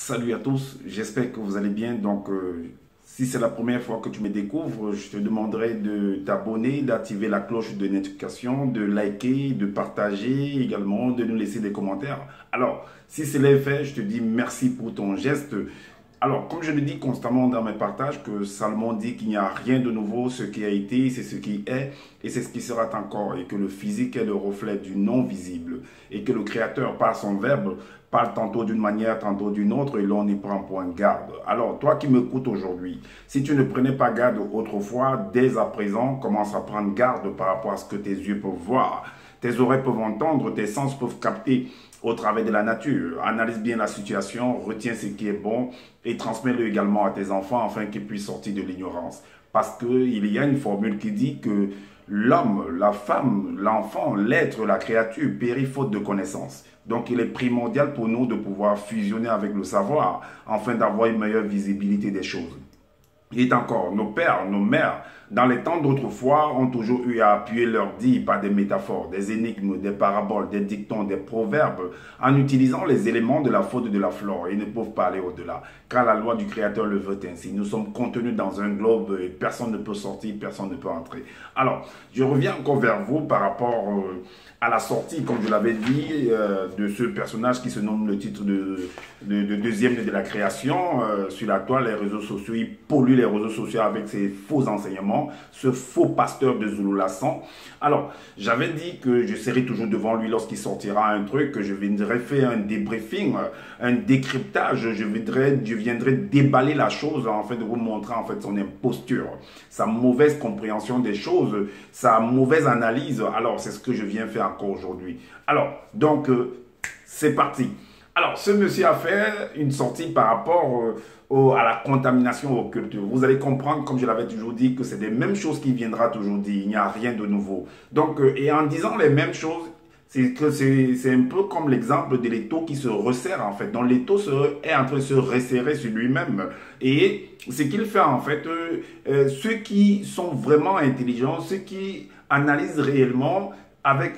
Salut à tous, j'espère que vous allez bien. Si c'est la première fois que tu me découvres, je te demanderai de t'abonner, d'activer la cloche de notification, de liker, de partager également, de nous laisser des commentaires. Alors, si cela est fait, je te dis merci pour ton geste. Alors, comme je le dis constamment dans mes partages, que Salomon dit qu'il n'y a rien de nouveau, ce qui a été, c'est ce qui est, et c'est ce qui sera encore, et que le physique est le reflet du non-visible, et que le Créateur, par son verbe, parle tantôt d'une manière, tantôt d'une autre, et l'on y prend point garde. Alors, toi qui m'écoutes aujourd'hui, si tu ne prenais pas garde autrefois, dès à présent, commence à prendre garde par rapport à ce que tes yeux peuvent voir, tes oreilles peuvent entendre, tes sens peuvent capter au travers de la nature. Analyse bien la situation, retiens ce qui est bon et transmets-le également à tes enfants afin qu'ils puissent sortir de l'ignorance. Parce qu'il y a une formule qui dit que l'homme, la femme, l'enfant, l'être, la créature périt faute de connaissance. Donc il est primordial pour nous de pouvoir fusionner avec le savoir afin d'avoir une meilleure visibilité des choses. Et encore, nos pères, nos mères, dans les temps d'autrefois, ont toujours eu à appuyer leur dit par des métaphores, des énigmes, des paraboles, des dictons, des proverbes, en utilisant les éléments de la faune et de la flore. Ils ne peuvent pas aller au-delà, car la loi du Créateur le veut ainsi. Nous sommes contenus dans un globe et personne ne peut sortir, personne ne peut entrer. Alors, je reviens encore vers vous par rapport à la sortie, comme je l'avais dit, de ce personnage qui se nomme le titre de deuxième de la création. Sur la toile, les réseaux sociaux, il pollue les réseaux sociaux avec ses faux enseignements, ce faux pasteur de Zulu Lassan. Alors, j'avais dit que je serai toujours devant lui lorsqu'il sortira un truc, que je viendrai faire un débriefing, un décryptage, je viendrai déballer la chose en fait de vous montrer en fait son imposture, sa mauvaise compréhension des choses, sa mauvaise analyse. Alors, c'est ce que je viens faire encore aujourd'hui. Alors, donc, c'est parti. Alors, ce monsieur a fait une sortie par rapport à la contamination aux cultures. Vous allez comprendre, comme je l'avais toujours dit, que c'est des mêmes choses qui viendra toujours dire. Il n'y a rien de nouveau. Donc, et en disant les mêmes choses, c'est un peu comme l'exemple de l'étau qui se resserre en fait. Donc, l'étau est en train de se resserrer sur lui-même. Et ce qu'il fait en fait, ceux qui sont vraiment intelligents, ceux qui analysent réellement avec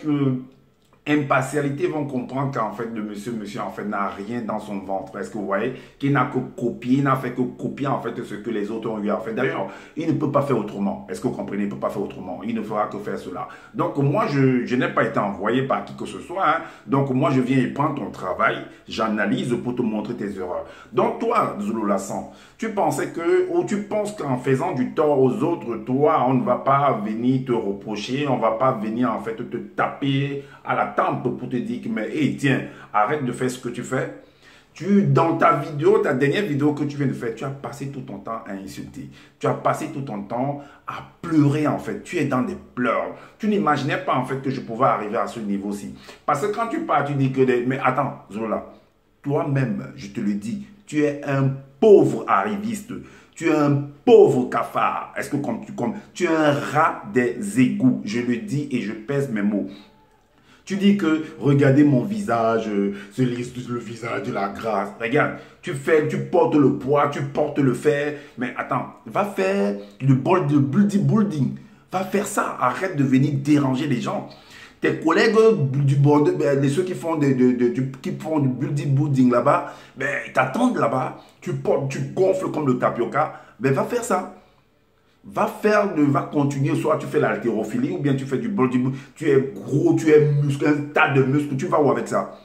impartialité vont comprendre qu'en fait le monsieur en fait n'a rien dans son ventre. Est-ce que vous voyez qu'il n'a que copié, il n'a fait que copier en fait ce que les autres ont eu à faire. D'ailleurs, il ne peut pas faire autrement. Est-ce que vous comprenez? Il ne peut pas faire autrement. Il ne fera que faire cela. Donc moi, je n'ai pas été envoyé par qui que ce soit. Hein. Donc moi, je viens y prendre ton travail, j'analyse pour te montrer tes erreurs. Donc toi, Zulu Lassan, tu pensais que, ou tu penses qu'en faisant du tort aux autres, toi, on ne va pas venir te reprocher, on ne va pas venir en fait te taper à la tempe pour te dire que, mais hey, tiens, arrête de faire ce que tu fais. Dans ta vidéo, ta dernière vidéo que tu viens de faire, tu as passé tout ton temps à insulter. Tu as passé tout ton temps à pleurer en fait. Tu es dans des pleurs. Tu n'imaginais pas en fait que je pouvais arriver à ce niveau-ci. Parce que quand tu pars, tu dis que... Mais attends, Zola, toi-même, je te le dis, tu es un pauvre arriviste. Tu es un pauvre cafard. Est-ce que tu es un rat des égouts. Je le dis et je pèse mes mots. Tu dis que regardez mon visage, c'est le visage de la grâce. Regarde, tu portes le poids, tu portes le fer. Mais attends, va faire le bol de bodybuilding. Va faire ça. Arrête de venir déranger les gens. Tes collègues du bord, ceux qui font du bodybuilding là-bas, ils t'attendent là-bas. Tu gonfles comme le tapioca. Va faire ça. Va continuer, soit tu fais l'haltérophilie ou bien tu fais du bodybuilding, tu es gros, tu es muscle, un tas de muscles, tu vas où avec ça?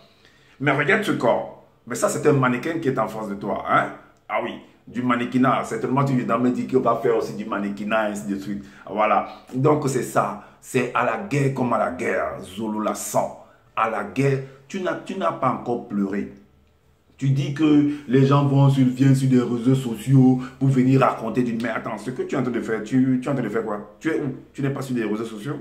Mais regarde ce corps. Mais ça, c'est un mannequin qui est en face de toi. Hein? Ah oui, du mannequinat. Certainement, tu viens me dire qu'il va faire aussi du mannequinat, et ainsi de suite. Voilà. Donc, c'est ça. C'est à la guerre comme à la guerre. Zulu Lassan. À la guerre, tu n'as pas encore pleuré. Tu dis que les gens viennent sur des réseaux sociaux pour venir raconter d'une... Mais attends, ce que tu es en train de faire, tu es en train de faire quoi? Tu es où? Tu n'es pas sur des réseaux sociaux?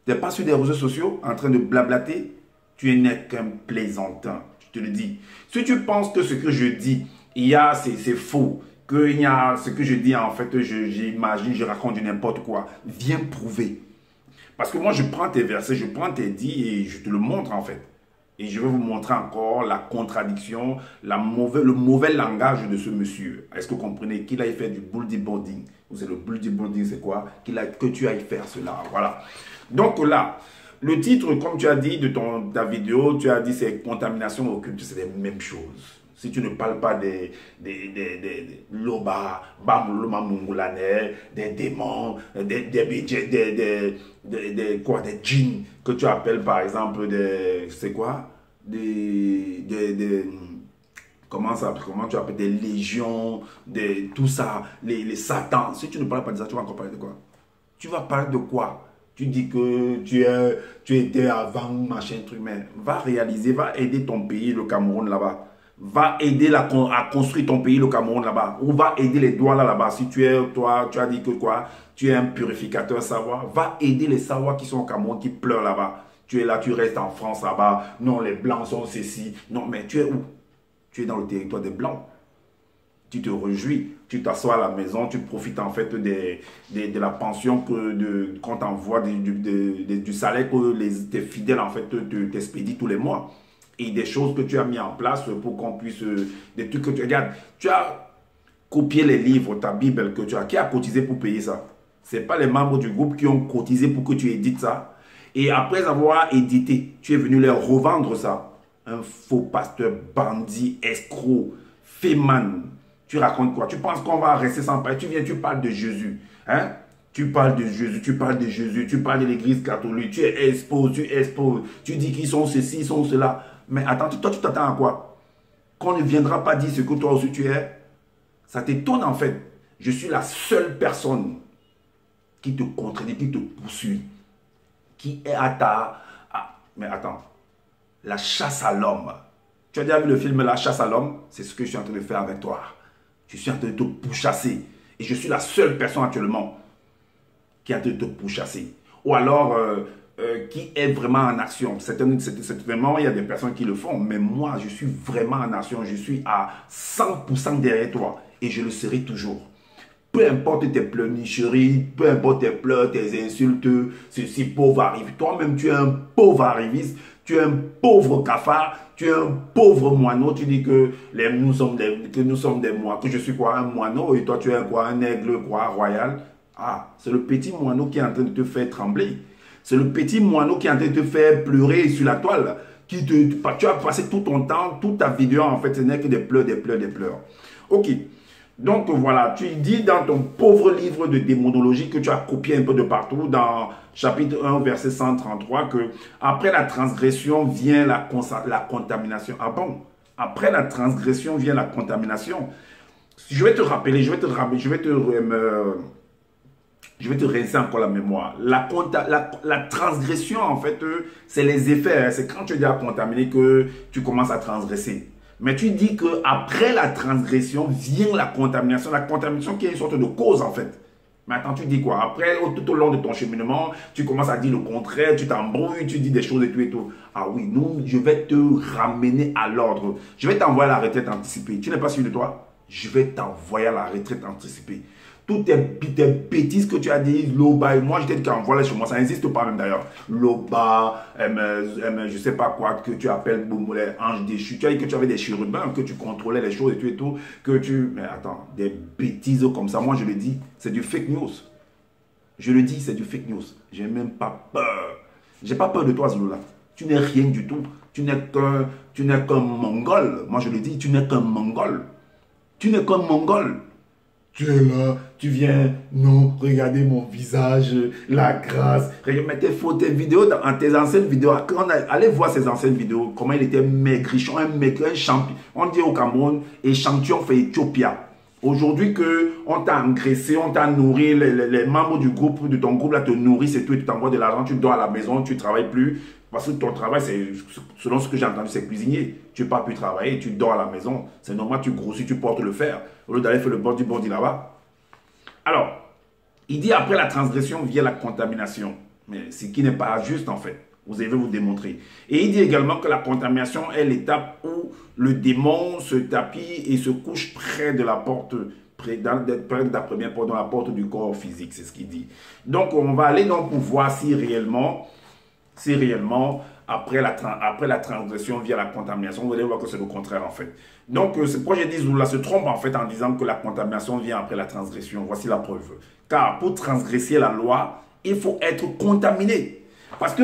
Tu n'es pas sur des réseaux sociaux en train de blablater? Tu n'es qu'un plaisantin, je te le dis. Si tu penses que ce que je dis, c'est faux, que ce que je dis en fait, j'imagine, je raconte du n'importe quoi, viens prouver. Parce que moi, je prends tes versets, je prends tes dits et je te le montre en fait. Et je vais vous montrer encore la contradiction, le mauvais langage de ce monsieur. Est-ce que vous comprenez qu'il aille faire du bodybuilding? Vous savez, le bodybuilding, c'est quoi? Que tu ailles faire cela. Voilà. Donc là, Le titre, comme tu as dit de ta vidéo, tu as dit c'est contamination occulte, c'est les mêmes choses. si tu ne parles pas des Loba, Bamuloma Mungulane, des démons, des djinns, que tu appelles par exemple c'est quoi? Comment tu appelles des légions, tout ça, les satans. Si tu ne parles pas de ça, tu vas encore parler de quoi? Tu vas parler de quoi? Tu dis que tu étais avant, machin, truc, mais va réaliser, va aider ton pays, le Cameroun, là-bas. Va aider à construire ton pays, le Cameroun, là-bas. Ou va aider les Douala, là-bas. Si tu as dit que quoi? Tu es un purificateur savoir. Va aider les savoirs qui sont au Cameroun, qui pleurent là-bas. Tu es là, tu restes en France, là-bas. Non, les Blancs sont ceci. Non, mais tu es où? Tu es dans le territoire des Blancs. Tu te réjouis, tu t'assois à la maison, tu profites en fait de la pension qu'on t'envoie, du salaire que tes fidèles en fait t'expédient tous les mois. Et des choses que tu as mis en place pour qu'on puisse, des trucs que tu regardes. Tu as copié les livres, ta Bible que tu as. Qui a cotisé pour payer ça? Ce n'est pas les membres du groupe qui ont cotisé pour que tu édites ça. Et après avoir édité, tu es venu leur revendre ça. Un faux pasteur, bandit, escroc, féman. Tu racontes quoi? Tu penses qu'on va rester sans parler? Tu viens, tu parles de Jésus. Hein? Tu parles de Jésus, tu parles de Jésus, tu parles de l'église catholique, tu exposes, tu dis qu'ils sont ceci, ils sont cela. Mais attends, toi tu t'attends à quoi? Qu'on ne viendra pas dire ce que toi aussi tu es? Ça t'étonne en fait. Je suis la seule personne qui te contredit, qui te poursuit, qui est à ta... mais attends, la chasse à l'homme. Tu as déjà vu le film La chasse à l'homme? C'est ce que je suis en train de faire avec toi. Je suis en train de te pourchasser. Et je suis la seule personne actuellement qui est en train de te pourchasser. Ou alors, qui est vraiment en action. Certainement, il y a des personnes qui le font. Mais moi, je suis vraiment en action. Je suis à 100% derrière toi. Et je le serai toujours. Peu importe tes pleurnicheries, peu importe tes pleurs, tes insultes, ceci pauvre arrive. Toi-même, tu es un pauvre arriviste. Tu es un pauvre cafard, tu es un pauvre moineau, tu dis que nous sommes des moineaux, que je suis quoi, un moineau, et toi tu es quoi, un aigle, quoi, royal. Ah, c'est le petit moineau qui est en train de te faire trembler. C'est le petit moineau qui est en train de te faire pleurer sur la toile. Tu as passé tout ton temps, toute ta vidéo, en fait, ce n'est que des pleurs, des pleurs, des pleurs. Ok. Donc voilà, tu dis dans ton pauvre livre de démonologie que tu as copié un peu de partout, dans chapitre 1, verset 133, que après la transgression vient la contamination. Ah bon? Après la transgression vient la contamination. Je vais te rappeler, je vais te rincer encore la mémoire. La transgression, en fait, c'est les effets. C'est quand tu es déjà contaminé que tu commences à transgresser. Mais tu dis qu'après la transgression vient la contamination. La contamination qui est une sorte de cause en fait. Mais attends, tu dis quoi? Après, tout au long de ton cheminement, tu commences à dire le contraire, tu t'embrouilles, tu dis des choses et tout et tout. Ah oui, je vais te ramener à l'ordre. Je vais t'envoyer à la retraite anticipée. Tu n'es pas sûr de toi? Je vais t'envoyer à la retraite anticipée. Toutes tes bêtises que tu as dit, Loba, et moi je t'ai dit qu'envoie chez moi, ça n'existe pas même d'ailleurs. Loba, je sais pas quoi, que tu appelles les anges déchus. Tu as dit que tu avais des chérubins, que tu contrôlais les choses et tout, que tu... Mais attends, des bêtises comme ça, moi je le dis, c'est du fake news. Je le dis, c'est du fake news. J'ai même pas peur. J'ai pas peur de toi, Zouloula. Tu n'es rien du tout. Tu n'es qu'un mongol. Moi je le dis, tu n'es qu'un mongol. Tu n'es qu'un mongol. Tu es là, tu viens, non, regardez mon visage, la grâce. Mais tes vidéos, dans tes anciennes vidéos, allez voir ces anciennes vidéos, comment il était maigrichon, un champion. On dit au Cameroun, échantillon fait Éthiopia. Aujourd'hui qu'on t'a engraissé, on t'a nourri, les membres du groupe, de ton groupe là te nourrissent et tout, et tu t'envoies de l'argent, tu dors à la maison, tu ne travailles plus. Parce que ton travail, c'est, selon ce que j'ai entendu, c'est cuisinier. Tu n'as pas pu travailler, tu dors à la maison. C'est normal, tu grossis, tu portes le fer. Au lieu d'aller faire le body là-bas. Alors, il dit après la transgression vient la contamination. Mais ce qui n'est pas juste en fait. Vous allez vous démontrer. Et il dit également que la contamination est l'étape où le démon se tapit et se couche près de la porte, près de la première porte, dans la porte du corps physique. C'est ce qu'il dit. Donc, on va aller donc pour voir si réellement après la transgression via la contamination, vous allez voir que c'est le contraire en fait. Donc ce projet d'Izoula se trompe en fait en disant que la contamination vient après la transgression. Voici la preuve. Car pour transgresser la loi, il faut être contaminé. Parce que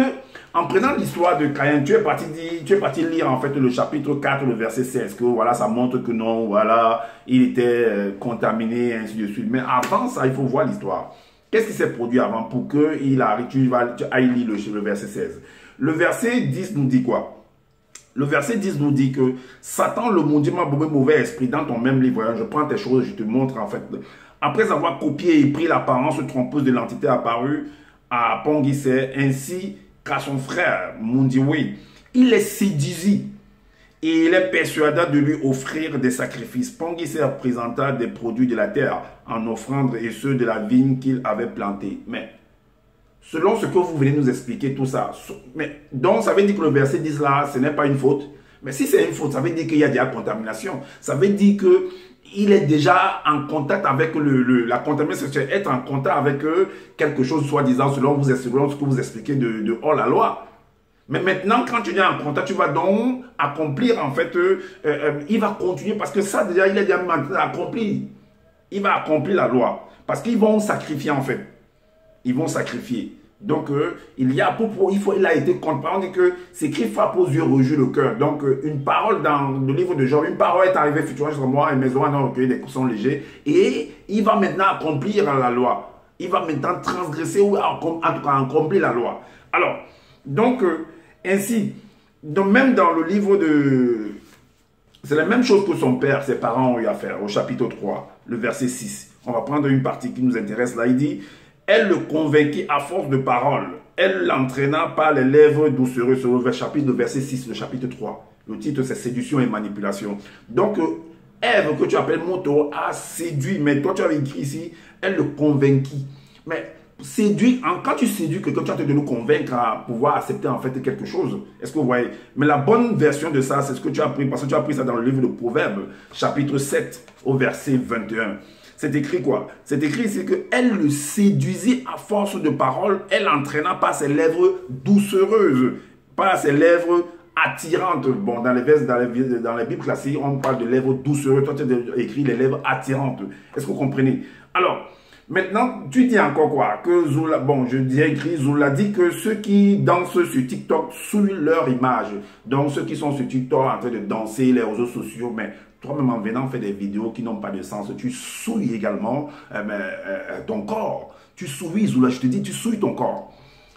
En prenant l'histoire de Caïn, tu es parti lire en fait le chapitre 4, le verset 16, que voilà, ça montre que non, voilà, il était contaminé, ainsi de suite. Mais avant ça, il faut voir l'histoire. Qu'est-ce qui s'est produit avant pour qu'il arrive, tu ailles lire le verset 16. Le verset 10 nous dit quoi? Le verset 10 nous dit que Satan, le mauvais esprit, dans ton même livre, je prends tes choses, je te montre en fait. Après avoir copié et pris l'apparence trompeuse de l'entité apparue à Pongisser, ainsi qu'à son frère Mundiwi, il les séduisit et il les persuada de lui offrir des sacrifices. Pongisser présenta des produits de la terre en offrande et ceux de la vigne qu'il avait plantée. Mais selon ce que vous venez nous expliquer, tout ça, donc ça veut dire que le verset 10 là, ce n'est pas une faute. Mais si c'est une faute, ça veut dire qu'il y a déjà contamination. Ça veut dire qu'il est déjà en contact avec la contamination, c'est être en contact avec quelque chose, soi-disant, selon ce que vous expliquez de hors la loi. Mais maintenant, quand tu es en contact, tu vas donc accomplir, en fait, il va continuer, parce que ça, déjà, il est déjà accompli. Il va accomplir la loi. Parce qu'ils vont sacrifier, en fait. Ils vont sacrifier. Donc, il a été comparé. On dit que c'est qui frappe aux yeux, rejouit le cœur. Donc, une parole dans le livre de Job, une parole est arrivée futurement sur moi et mes oreilles ont recueilli des coussins légers. Et il va maintenant accomplir la loi. Il va maintenant transgresser ou en tout cas accomplir la loi. Alors, donc, ainsi, donc même dans le livre de... C'est la même chose que son père, ses parents ont eu à faire au chapitre 3, le verset 6. On va prendre une partie qui nous intéresse là. Il dit... Elle le convainquit à force de paroles. Elle l'entraîna par les lèvres doucereuses. Sur le chapitre verset 6, le chapitre 3. Le titre, c'est séduction et manipulation. Donc, Ève, que tu appelles Moto, a séduit. Mais toi, tu avais écrit ici, elle le convainquit. Mais séduit, quand tu séduis quelqu'un, tu as de nous convaincre à pouvoir accepter en fait quelque chose. Est-ce que vous voyez? Mais la bonne version de ça, c'est ce que tu as pris. Parce que tu as pris ça dans le livre de Proverbes, chapitre 7, au verset 21. C'est écrit quoi? C'est écrit ici qu'elle le séduisit à force de paroles, elle entraîna par ses lèvres doucereuses, par ses lèvres attirantes. Bon, dans les Bibles classiques, on parle de lèvres doucereuses. Toi, tu as écrit les lèvres attirantes. Est-ce que vous comprenez? Alors, maintenant, tu dis encore quoi? Que Zoula, bon, je dis écrit, Zoula dit que ceux qui dansent sur TikTok souillent leur image. Donc, ceux qui sont sur TikTok en train de danser, les réseaux sociaux, mais toi-même en venant faire des vidéos qui n'ont pas de sens, tu souilles également ton corps. Tu souilles, Zoula, je te dis, tu souilles ton corps.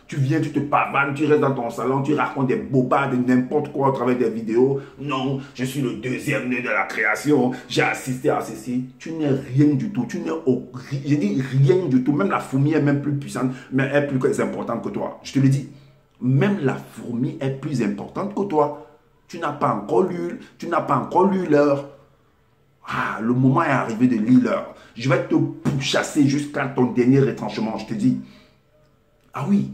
Tu viens, tu te pavanes, tu restes dans ton salon, tu racontes des bobades, n'importe quoi au travers des vidéos. Non, je suis le deuxième né de la création, j'ai assisté à ceci. Tu n'es rien du tout, tu n'es je dis rien du tout. Même la fourmi est même plus puissante, mais elle est plus importante que toi. Je te le dis, même la fourmi est plus importante que toi. Tu n'as pas encore lu l'heure. Ah, le moment est arrivé de lire l'heure. Je vais te pourchasser jusqu'à ton dernier retranchement, je te dis. Ah oui,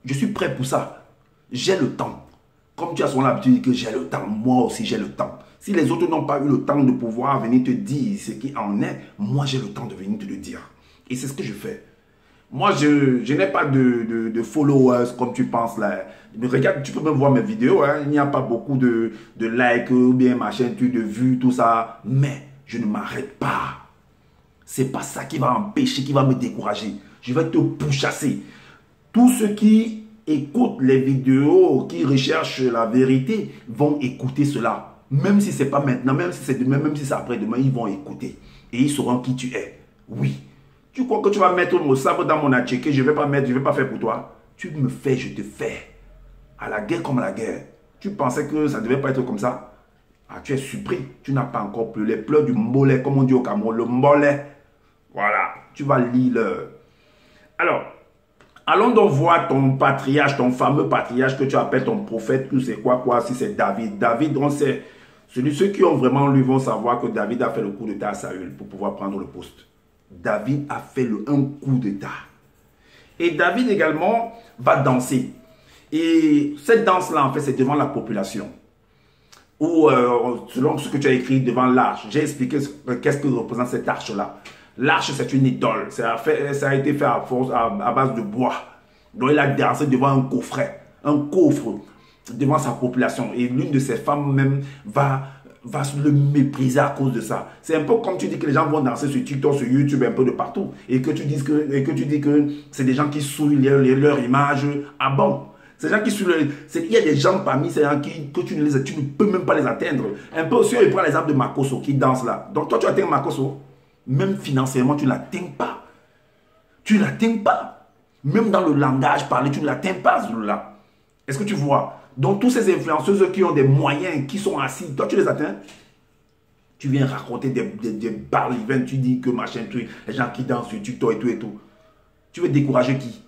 je suis prêt pour ça. J'ai le temps. Comme tu as souvent l'habitude que j'ai le temps, moi aussi j'ai le temps. Si les autres n'ont pas eu le temps de pouvoir venir te dire ce qui en est, moi j'ai le temps de venir te le dire. Et c'est ce que je fais. Moi, je n'ai pas de followers comme tu penses là. Mais regarde, tu peux même voir mes vidéos. Hein. Il n'y a pas beaucoup de likes ou bien machin, de vues, tout ça. Mais je ne m'arrête pas. C'est pas ça qui va empêcher, qui va me décourager. Je vais te pourchasser. Tous ceux qui écoutent les vidéos, qui recherchent la vérité, vont écouter cela. Même si ce n'est pas maintenant, même si c'est demain, même si c'est après-demain, ils vont écouter. Et ils sauront qui tu es. Oui. Tu crois que tu vas mettre mon sabre dans mon atchéké, je ne vais pas mettre, je ne vais pas faire pour toi. Tu me fais, je te fais. À la guerre comme à la guerre. Tu pensais que ça ne devait pas être comme ça? Ah, tu es surpris. Tu n'as pas encore pleuré. Les pleurs du mbolé, comme on dit au Cameroun, le mbolé. Voilà. Tu vas lire l'heure. Alors, allons donc voir ton patriarche, ton fameux patriarche que tu appelles ton prophète, tu sais quoi, si c'est David. David, on sait, ceux qui ont vraiment lu vont savoir que David a fait le coup d'état à Saül pour pouvoir prendre le poste. David a fait un coup d'état. Et David également va danser. Et cette danse-là, en fait, c'est devant la population. Ou, selon ce que tu as écrit, devant l'arche. J'ai expliqué qu'est-ce que représente cette arche-là. L'arche, c'est une idole. Ça a été fait à base de bois. Donc, il a dansé devant un coffret. Un coffre devant sa population. Et l'une de ses femmes même va le mépriser à cause de ça. C'est un peu comme tu dis que les gens vont danser sur TikTok, sur YouTube, un peu de partout. Et que tu dis que c'est des gens qui souillent leur image. Ah bon? Ces gens qui sur le, il y a des gens parmi ces gens que tu ne peux même pas les atteindre. Un peu aussi, on prend l'exemple de Makosso qui danse là. Donc toi, tu atteins Makosso. Même financièrement, tu ne l'atteins pas. Tu ne l'atteins pas. Même dans le langage parlé, tu ne l'atteins pas, là. Est-ce que tu vois? Donc tous ces influenceuses qui ont des moyens, qui sont assis, toi, tu les atteins? Tu viens raconter des bar events, tu dis que machin, truc, les gens qui dansent sur TikTok et tout et tout. Tu veux décourager qui?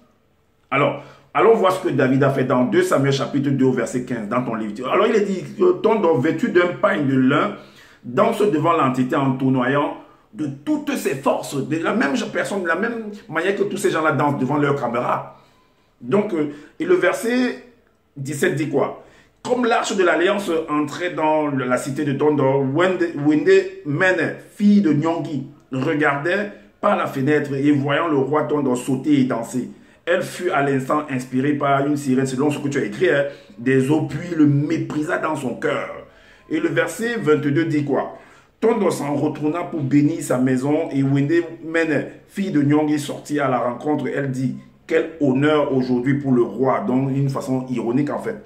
Alors, allons voir ce que David a fait dans 2 Samuel chapitre 2 verset 15 dans ton livre. Alors il est dit, ton vêtu d'un pagne de lin, danse devant l'entité en tournoyant de toutes ses forces, de la même personne, de la même manière que tous ces gens-là dansent devant leur caméra. Donc, et le verset 17 dit quoi? Comme l'arche de l'alliance entrait dans la cité de Tondor, Wende Mene, fille de Nyongi, regardait par la fenêtre et voyant le roi Tondor sauter et danser. Elle fut à l'instant inspirée par une sirène, selon ce que tu as écrit, hein, des eaux, puis le méprisa dans son cœur. Et le verset 22 dit quoi? Tondor s'en retourna pour bénir sa maison et Wende Mene, fille de Nyongi, sortit à la rencontre. Elle dit, quel honneur aujourd'hui pour le roi, donc d'une façon ironique en fait.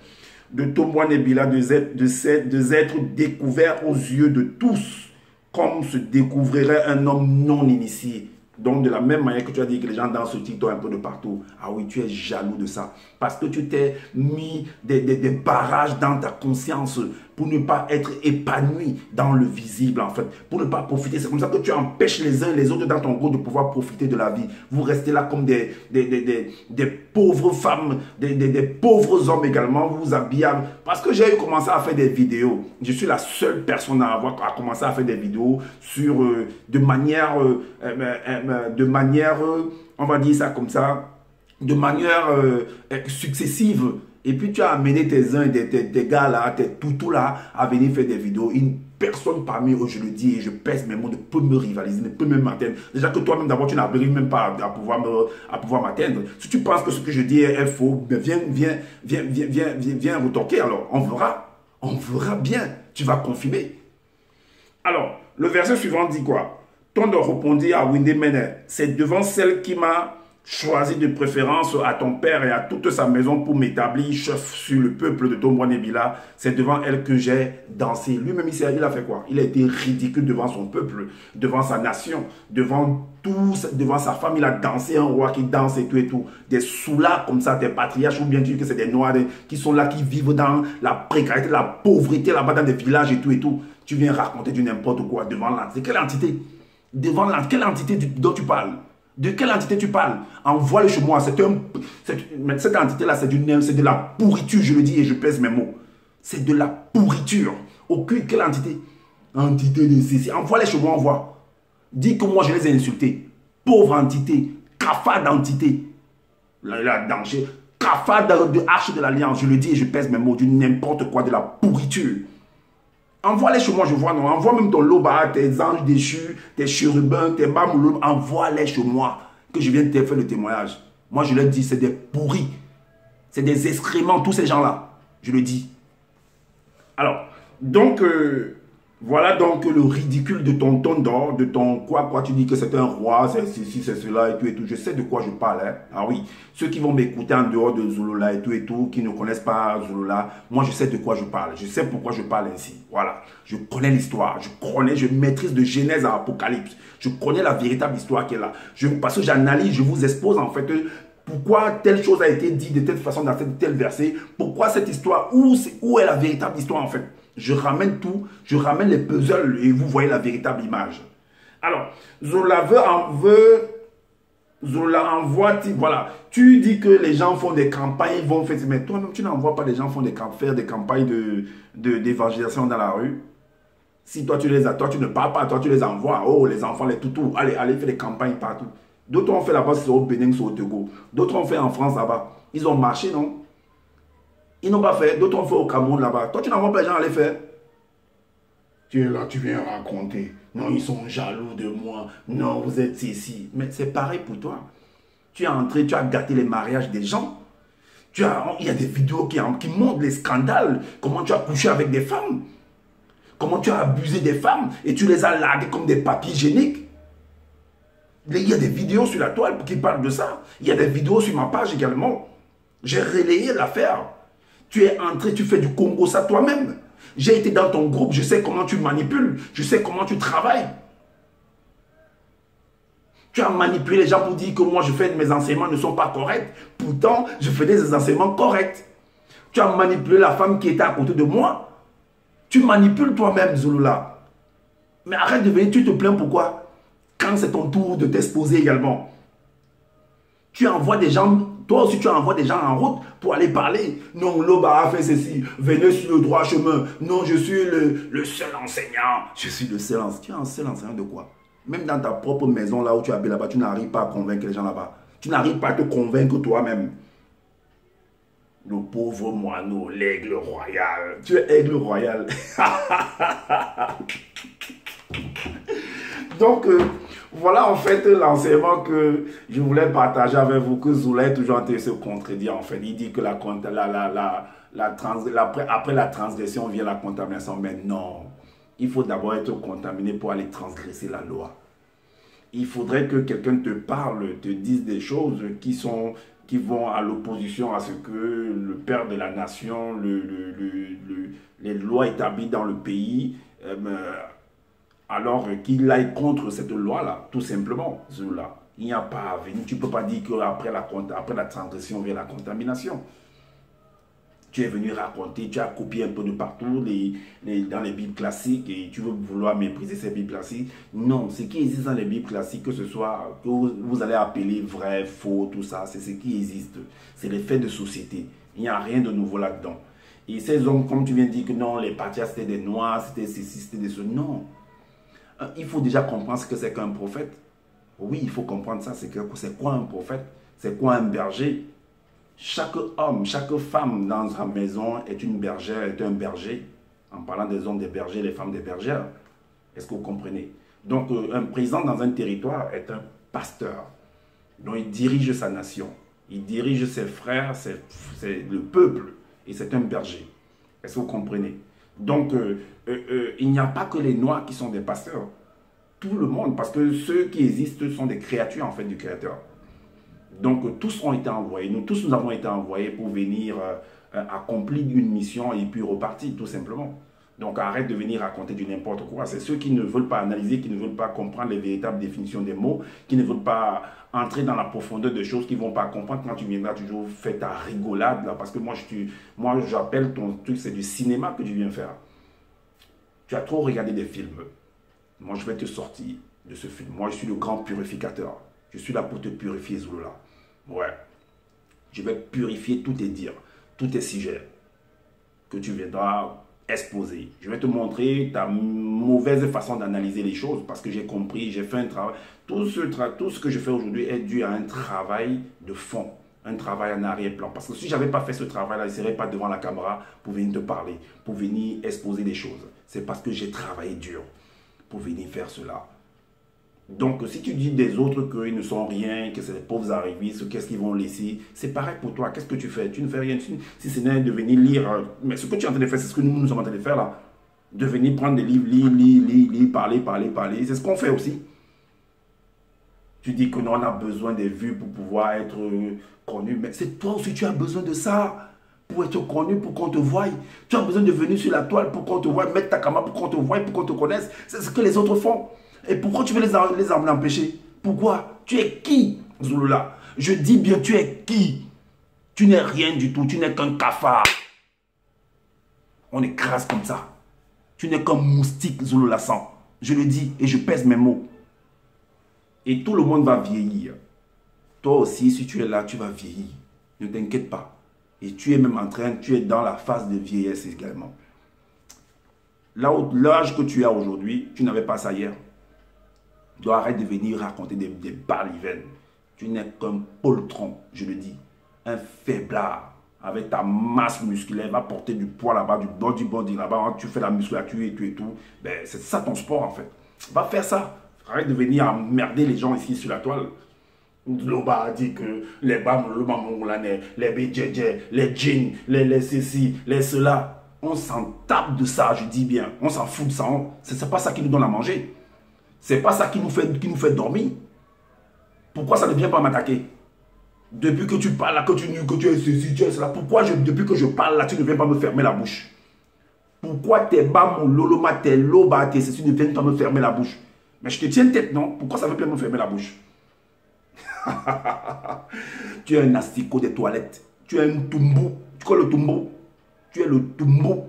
De Tombouanébila, des êtres découverts aux yeux de tous, comme se découvrirait un homme non initié. Donc, de la même manière que tu as dit que les gens dansent sur TikTok un peu de partout. Ah oui, tu es jaloux de ça. Parce que tu t'es mis des barrages dans ta conscience pour ne pas être épanoui dans le visible, en fait. Pour ne pas profiter. C'est comme ça que tu empêches les uns et les autres dans ton groupe de pouvoir profiter de la vie. Vous restez là comme des pauvres femmes, des pauvres hommes également. Vous vous habillez. Parce que j'ai commencé à faire des vidéos. Je suis la seule personne à commencer à faire des vidéos sur, de manière, on va dire ça comme ça, de manière successive. Et puis tu as amené tes uns, tes gars là, tes toutous là, à venir faire des vidéos. Une personne parmi eux, je le dis et je pèse mes mots, ne peut me rivaliser, ne peut même m'atteindre. Déjà que toi-même d'abord tu n'arrives même pas à pouvoir m'atteindre. Si tu penses que ce que je dis est faux, ben viens retoquer alors. On verra bien. Tu vas confirmer. Alors, le verset suivant dit quoi? Tondor répondit à Wende Mene, c'est devant celle qui m'a choisi de préférence à ton père et à toute sa maison pour m'établir chef sur le peuple de Tombouanébila. C'est devant elle que j'ai dansé. Lui-même, il a fait quoi? Il a été ridicule devant son peuple, devant sa nation, devant sa femme. Il a dansé, un roi qui danse et tout et tout. Des sous-là comme ça, des patriarches, ou bien tu dis que c'est des noirs qui sont là, qui vivent dans la précarité, la pauvreté là-bas dans des villages et tout et tout. Tu viens raconter du n'importe quoi devant l'entité. Quelle entité? Quelle entité dont tu parles? De quelle entité tu parles? Envoie-le chez moi. Cette entité-là, c'est de la pourriture, je le dis et je pèse mes mots. C'est de la pourriture. Aucune, quelle entité? Entité de ceci. Envoie-les chez moi, envoie. Dis que moi, je les ai insultés. Pauvre entité. Cafard d'entité. La danger. Cafard de arche de l'alliance. Je le dis et je pèse mes mots. Du n'importe quoi, de la pourriture. Envoie-les chez moi, je vois, non. Envoie même ton loba, tes anges déchus, tes chérubins, tes bamouloum. Envoie-les chez moi, que je vienne te faire le témoignage. Moi, je leur dis, c'est des pourris. C'est des excréments, tous ces gens-là. Je le dis. Alors, donc, voilà donc le ridicule de ton Tondor, de ton quoi, tu dis que c'est un roi, c'est ceci, c'est cela et tout et tout. Je sais de quoi je parle, hein. Ah oui, ceux qui vont m'écouter en dehors de Zululand et tout, qui ne connaissent pas Zululand, moi je sais de quoi je parle. Je sais pourquoi je parle ainsi. Voilà, je connais l'histoire, je maîtrise de Genèse à Apocalypse. Je connais la véritable histoire qui est là. Parce que j'analyse, je vous expose en fait pourquoi telle chose a été dite de telle façon dans tel verset, pourquoi cette histoire, où est la véritable histoire en fait. Je ramène tout, je ramène les puzzles et vous voyez la véritable image. Alors, Zola envoie, voilà, tu dis que les gens font des campagnes, ils vont faire, mais toi-même tu n'envoies pas les gens faire des campagnes d'évangélisation dans la rue. Si toi tu ne parles pas, toi tu les envoies, oh les enfants, les toutous, allez faire des campagnes partout. D'autres ont fait là-bas, c'est au Bénin, c'est au Togo. D'autres ont fait en France là-bas. Ils ont marché, non? Ils n'ont pas fait. D'autres ont fait au Cameroun là-bas. Toi, tu n'envoies pas les gens aller faire. Tu es là, tu viens raconter. Non, ils sont jaloux de moi. Non, vous êtes ici. Mais c'est pareil pour toi. Tu es entré, tu as gâté les mariages des gens. Il y a des vidéos qui montrent les scandales. Comment tu as couché avec des femmes. Comment tu as abusé des femmes. Et tu les as larguées comme des papiers hygiéniques. Il y a des vidéos sur la toile qui parlent de ça. Il y a des vidéos sur ma page également. J'ai relayé l'affaire. Tu es entré, tu fais du Congo ça toi-même. J'ai été dans ton groupe, je sais comment tu manipules, je sais comment tu travailles. Tu as manipulé les gens pour dire que moi, mes enseignements ne sont pas corrects. Pourtant, je fais des enseignements corrects. Tu as manipulé la femme qui était à côté de moi. Tu manipules toi-même, Zulula. Mais arrête de venir, tu te plains pourquoi? Quand c'est ton tour de t'exposer également. Tu envoies des gens, toi aussi tu envoies des gens en route pour aller parler. Non, Loba a fait ceci, venez sur le droit chemin. Non, je suis le seul enseignant. Je suis le seul enseignant. Tu es un seul enseignant de quoi? Même dans ta propre maison, là où tu habites là-bas, tu n'arrives pas à convaincre les gens là-bas. Tu n'arrives pas à te convaincre toi-même. Le pauvre moineau, l'aigle royal. Tu es aigle royal. Donc, voilà en fait l'enseignement que je voulais partager avec vous, que Zoula est toujours en train de se contredire en fait. Il dit que après la transgression vient la contamination, mais non. Il faut d'abord être contaminé pour aller transgresser la loi. Il faudrait que quelqu'un te parle, te dise des choses qui vont à l'opposition à ce que le père de la nation, les lois établies dans le pays, alors qu'il aille contre cette loi-là, tout simplement. Zoula. Il n'y a pas à venir. Tu ne peux pas dire qu'après la transgression vient la contamination. Tu es venu raconter, tu as copié un peu de partout dans les Bibles classiques et tu veux vouloir mépriser ces Bibles classiques. Non, ce qui existe dans les Bibles classiques, que ce soit que vous allez appeler vrai, faux, tout ça, c'est ce qui existe. C'est les faits de société. Il n'y a rien de nouveau là-dedans. Et ces hommes, comme tu viens de dire que non, les patriarches c'était des noirs, c'était ceci, c'était des ceux. Non. Il faut déjà comprendre ce que c'est qu'un prophète. Oui, il faut comprendre ça. C'est quoi un prophète? C'est quoi un berger? Chaque homme, chaque femme dans sa maison est une bergère, est un berger. En parlant des hommes des bergers, les femmes des bergères. Est-ce que vous comprenez? Donc, un président dans un territoire est un pasteur. Donc, il dirige sa nation. Il dirige ses frères, c'est le peuple. Et c'est un berger. Est-ce que vous comprenez? Donc, il n'y a pas que les Noirs qui sont des pasteurs. Tout le monde, parce que ceux qui existent sont des créatures, en fait, du Créateur. Donc, tous ont été envoyés. Nous tous, nous avons été envoyés pour venir accomplir une mission et puis repartir, tout simplement. Donc, arrête de venir raconter du n'importe quoi. C'est ceux qui ne veulent pas analyser, qui ne veulent pas comprendre les véritables définitions des mots, qui ne veulent pas entrer dans la profondeur de choses, qui ne vont pas comprendre. Quand tu viendras toujours faire ta rigolade, là, parce que moi, j'appelle ton truc, c'est du cinéma que tu viens faire. Tu as trop regardé des films. Moi, je vais te sortir de ce film. Moi, je suis le grand purificateur. Je suis là pour te purifier, Zulula. Ouais. Je vais purifier tous tes dires, tous tes sujets que tu viendras exposer. Je vais te montrer ta mauvaise façon d'analyser les choses parce que j'ai compris, j'ai fait un travail. Tout ce que je fais aujourd'hui est dû à un travail de fond, un travail en arrière-plan. Parce que si je n'avais pas fait ce travail-là, je ne serais pas devant la caméra pour venir te parler, pour venir exposer des choses. C'est parce que j'ai travaillé dur pour venir faire cela. Donc, si tu dis des autres qu'ils ne sont rien, que c'est des pauvres arrivistes, qu'est-ce qu'ils vont laisser, c'est pareil pour toi. Qu'est-ce que tu fais? Tu ne fais rien. Si ce n'est de venir lire, mais ce que tu es en train de faire, c'est ce que nous sommes en train de faire là. De venir prendre des livres, lire, parler. C'est ce qu'on fait aussi. Tu dis que nous, on a besoin des vues pour pouvoir être connu. Mais c'est toi aussi, tu as besoin de ça pour être connu, pour qu'on te voie. Tu as besoin de venir sur la toile pour qu'on te voie, mettre ta caméra pour qu'on te voie, pour qu'on te connaisse. C'est ce que les autres font. Et pourquoi tu veux les empêcher? Pourquoi? Tu es qui, Zulula? Je dis bien, tu es qui? Tu n'es rien du tout, tu n'es qu'un cafard. On écrase comme ça. Tu n'es qu'un moustique, Zulula sang. Je le dis et je pèse mes mots. Et tout le monde va vieillir. Toi aussi, si tu es là, tu vas vieillir. Ne t'inquiète pas. Et tu es même en train, tu es dans la phase de vieillesse également. L'âge que tu as aujourd'hui, tu n'avais pas ça hier. Tu dois arrêter de venir raconter des balivernes. Tu n'es qu'un poltron, je le dis. Un faiblard. Avec ta masse musculaire, va porter du poids là-bas, du body là-bas. Tu fais la musculature et tout. Ben, c'est ça ton sport en fait. Va faire ça. Arrête de venir emmerder les gens ici sur la toile. Loba a dit que les bam, le mamoulane, les bédjedje, les jeans, les ceci, les cela. On s'en tape de ça, je dis bien. On s'en fout de ça. C'est pas ça qui nous donne à manger. C'est pas ça qui nous fait dormir. Pourquoi ça ne vient pas m'attaquer? Depuis que tu parles là, que tu es ceci, tu es cela, pourquoi depuis que je parle là, tu ne viens pas me fermer la bouche? Pourquoi t'es bas mon loloma, t'es loba, t'es ceci, ne viens pas me fermer la bouche? Mais je te tiens tête, non? Pourquoi ça ne veut pas me fermer la bouche? Tu es un asticot des toilettes. Tu es un tumbo. Tu connais le tumbo? Tu es le tumbo.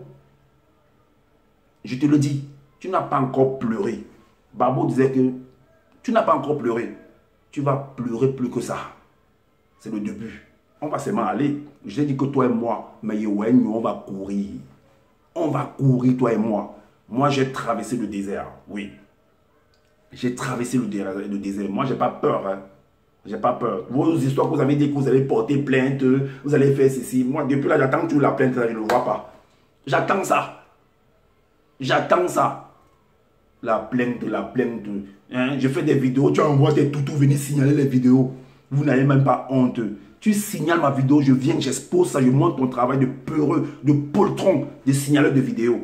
Je te le dis, tu n'as pas encore pleuré. Babo disait que tu n'as pas encore pleuré. Tu vas pleurer plus que ça. C'est le début. On va seulement aller. Je t'ai dit que toi et moi, mais on va courir. On va courir, toi et moi. Moi, j'ai traversé le désert. Oui. J'ai traversé le désert. Moi, j'ai pas peur. Hein. J'ai pas peur. Vos histoires que vous avez dit que vous allez porter plainte, vous allez faire ceci. Moi, depuis là, j'attends que tu la plainte, là, je ne le vois pas. J'attends ça. J'attends ça. La plainte, la plainte. Hein? Je fais des vidéos, tu envoies tes toutous venir signaler les vidéos. Vous n'avez même pas honte. Tu signales ma vidéo, je viens, j'expose ça, je montre ton travail de peureux, de poltron, de signaleur de vidéos.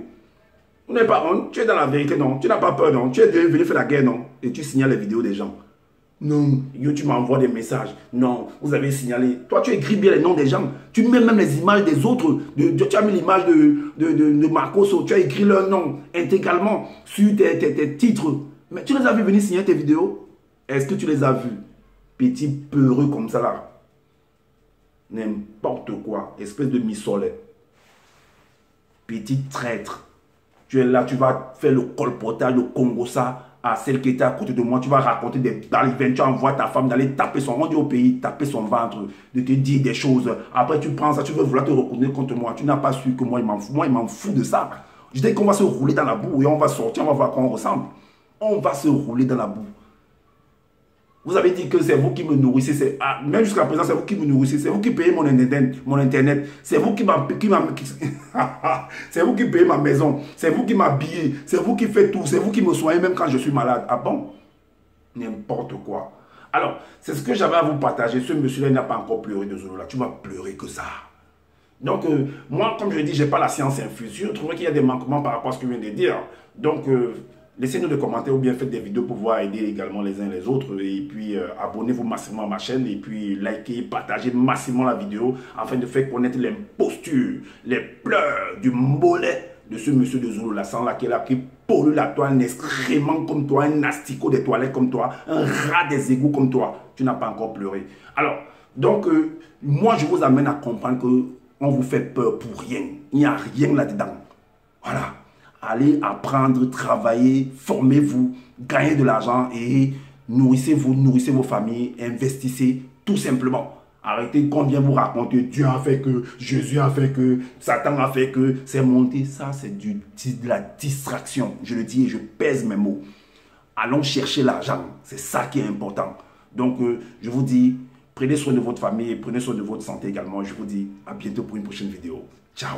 Vous n'avez pas honte, tu es dans la vérité, non? Tu n'as pas peur, non? Tu es venu faire la guerre, non? Et tu signales les vidéos des gens. Non, tu m'envoies des messages. Non, vous avez signalé. Toi, tu écris bien les noms des gens. Tu mets même les images des autres. Tu as mis l'image de Marcos. Tu as écrit leur nom intégralement sur tes titres. Mais tu les as vus venir signer tes vidéos? Est-ce que tu les as vus? Petit peureux comme ça là. N'importe quoi. Espèce de missolet. Petit traître. Tu es là, tu vas faire le colportage, le Congo ça. À celle qui était à côté de moi, tu vas raconter des balivernes, tu envoies ta femme d'aller taper son rendu au pays, taper son ventre, de te dire des choses. Après, tu prends ça, tu veux vouloir te reconnaître contre moi. Tu n'as pas su que moi, il m'en fout. Moi, il m'en fout de ça. Je dis qu'on va se rouler dans la boue et on va sortir, on va voir à quoi on ressemble. On va se rouler dans la boue. Vous avez dit que c'est vous qui me nourrissez. Même jusqu'à présent, c'est vous qui me nourrissez. C'est vous qui payez mon internet. C'est vous qui c'est vous qui payez ma maison. C'est vous qui m'habillez. C'est vous qui faites tout. C'est vous qui me soignez même quand je suis malade. Ah bon? N'importe quoi. Alors, c'est ce que j'avais à vous partager. Ce monsieur-là n'a pas encore pleuré de Zolo là. Tu vas pleurer que ça. Donc, moi, comme je dis, je n'ai pas la science infuse. Je trouve qu'il y a des manquements par rapport à ce que je viens de dire. Donc, laissez-nous des commentaires ou bien faites des vidéos pour pouvoir aider également les uns les autres. Et puis, abonnez-vous massivement à ma chaîne. Et puis, likez, partagez massivement la vidéo afin de faire connaître les postures, les pleurs du mollet de ce monsieur de Zolo Lassan là qui pollue la toile, un excrément comme toi, un asticot des toilettes comme toi, un rat des égouts comme toi. Tu n'as pas encore pleuré. Alors, donc, moi, je vous amène à comprendre que on vous fait peur pour rien. Il n'y a rien là-dedans. Voilà. Allez apprendre, travailler, formez-vous, gagnez de l'argent et nourrissez-vous, nourrissez vos familles, investissez tout simplement. Arrêtez qu'on vient vous raconter Dieu a fait que, Jésus a fait que, Satan a fait que, c'est monté. Ça, c'est de la distraction. Je le dis et je pèse mes mots. Allons chercher l'argent. C'est ça qui est important. Donc, je vous dis, prenez soin de votre famille, prenez soin de votre santé également. Je vous dis à bientôt pour une prochaine vidéo. Ciao.